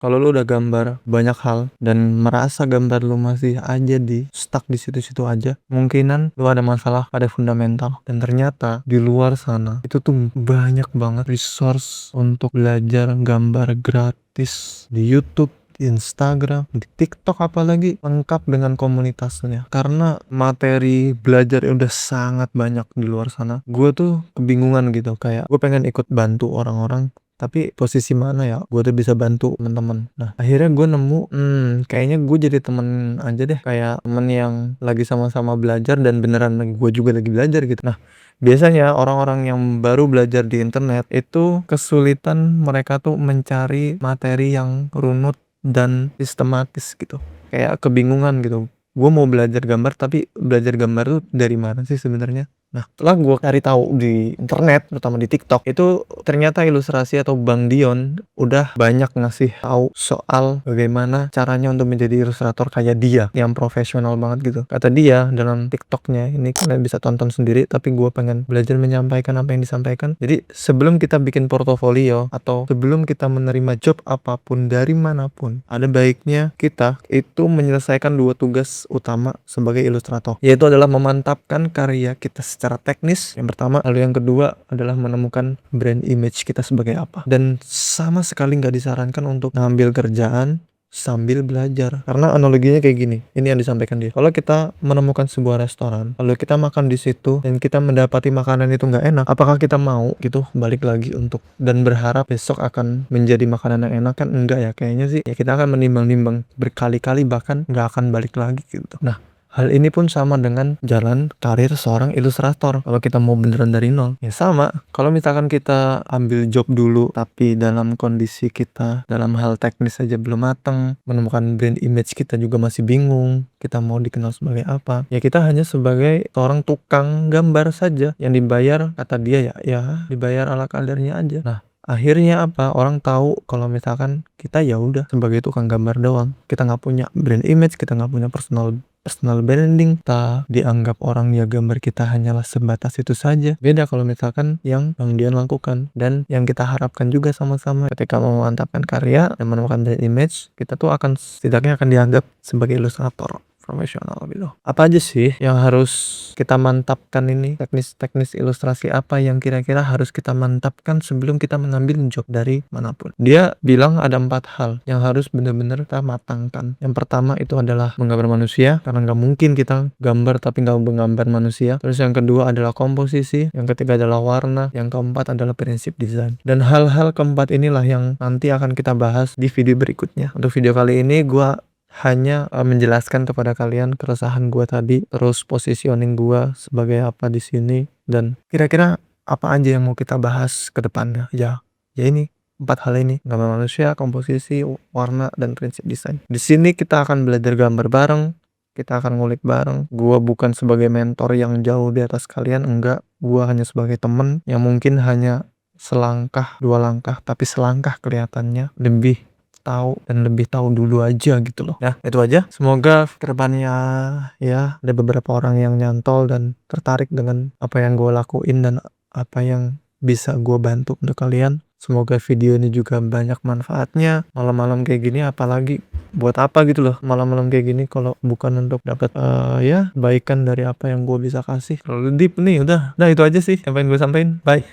Kalau lu udah gambar banyak hal dan merasa gambar lu masih aja stuck di situ-situ aja, kemungkinan lu ada masalah pada fundamental. Dan ternyata di luar sana itu tuh banyak banget resource untuk belajar gambar gratis di YouTube, di Instagram, di TikTok, apalagi lengkap dengan komunitasnya. Karena materi belajar yang udah sangat banyak di luar sana, gue tuh kebingungan gitu, kayak gue pengen ikut bantu orang-orang, tapi posisi mana ya gue tuh bisa bantu teman-teman. Nah akhirnya gue nemu, kayaknya gue jadi temen aja deh, kayak temen yang lagi sama-sama belajar dan beneran gue juga lagi belajar gitu. Nah biasanya orang-orang yang baru belajar di internet itu kesulitan mereka tuh mencari materi yang runut dan sistematis gitu, kayak kebingungan gitu. Gue mau belajar gambar, tapi belajar gambar tuh dari mana sih sebenarnya? Nah, setelah gue cari tahu di internet, terutama di TikTok, itu ternyata Ilustrasi atau Bang Dion udah banyak ngasih tahu soal bagaimana caranya untuk menjadi ilustrator kayak dia, yang profesional banget gitu. Kata dia dalam TikToknya, ini kalian bisa tonton sendiri, tapi gue pengen belajar menyampaikan apa yang disampaikan. Jadi sebelum kita bikin portofolio atau sebelum kita menerima job apapun dari manapun, ada baiknya kita itu menyelesaikan dua tugas utama sebagai ilustrator, yaitu adalah memantapkan karya kita secara teknis yang pertama, lalu yang kedua adalah menemukan brand image kita sebagai apa. Dan sama sekali nggak disarankan untuk ngambil kerjaan sambil belajar, karena analoginya kayak gini, ini yang disampaikan dia. Kalau kita menemukan sebuah restoran, lalu kita makan di situ dan kita mendapati makanan itu nggak enak, apakah kita mau gitu balik lagi untuk dan berharap besok akan menjadi makanan yang enak? Kan enggak ya, kayaknya sih ya kita akan menimbang-nimbang berkali-kali, bahkan nggak akan balik lagi gitu. Nah hal ini pun sama dengan jalan karir seorang ilustrator. Kalau kita mau beneran dari nol, ya sama. Kalau misalkan kita ambil job dulu, tapi dalam kondisi kita dalam hal teknis saja belum matang, menemukan brand image kita juga masih bingung, kita mau dikenal sebagai apa, ya kita hanya sebagai seorang tukang gambar saja yang dibayar, kata dia ya dibayar ala kadarnya aja. Nah akhirnya apa, orang tahu kalau misalkan kita ya udah sebagai tukang gambar doang, kita nggak punya brand image, kita nggak punya personal branding, kita dianggap orang ya gambar kita hanyalah sebatas itu saja. Beda kalau misalkan yang Bang Dian lakukan, dan yang kita harapkan juga sama-sama ketika memantapkan karya dan menemukan brand image, kita tuh akan setidaknya akan dianggap sebagai ilustrator profesional gitu. Apa aja sih yang harus kita mantapkan ini? Teknis-teknis ilustrasi apa yang kira-kira harus kita mantapkan sebelum kita mengambil job dari manapun? Dia bilang ada 4 hal yang harus benar-benar kita matangkan. Yang pertama itu adalah menggambar manusia, karena nggak mungkin kita gambar tapi nggak menggambar manusia. Terus yang kedua adalah komposisi, yang ketiga adalah warna, yang keempat adalah prinsip desain. Dan hal-hal keempat inilah yang nanti akan kita bahas di video berikutnya. Untuk video kali ini gue hanya menjelaskan kepada kalian keresahan gue tadi, terus positioning gue sebagai apa di sini, dan kira-kira apa aja yang mau kita bahas ke depannya. Ya ini 4 hal ini: gambar manusia, komposisi, warna, dan prinsip desain. Di sini kita akan belajar gambar bareng, kita akan ngulik bareng. Gue bukan sebagai mentor yang jauh di atas kalian, enggak. Gue hanya sebagai temen yang mungkin hanya selangkah, 2 langkah, tapi selangkah kelihatannya lebih tahu dan lebih tahu dulu aja gitu loh. Ya itu aja, semoga kedepannya ya ada beberapa orang yang nyantol dan tertarik dengan apa yang gue lakuin dan apa yang bisa gue bantu untuk kalian. Semoga video ini juga banyak manfaatnya. Malam-malam kayak gini apalagi buat apa gitu loh, malam-malam kayak gini kalau bukan untuk dapat ya baikan dari apa yang gue bisa kasih. Kalau deep nih udah, nah itu aja sih yang pengen gue sampaikan. Bye.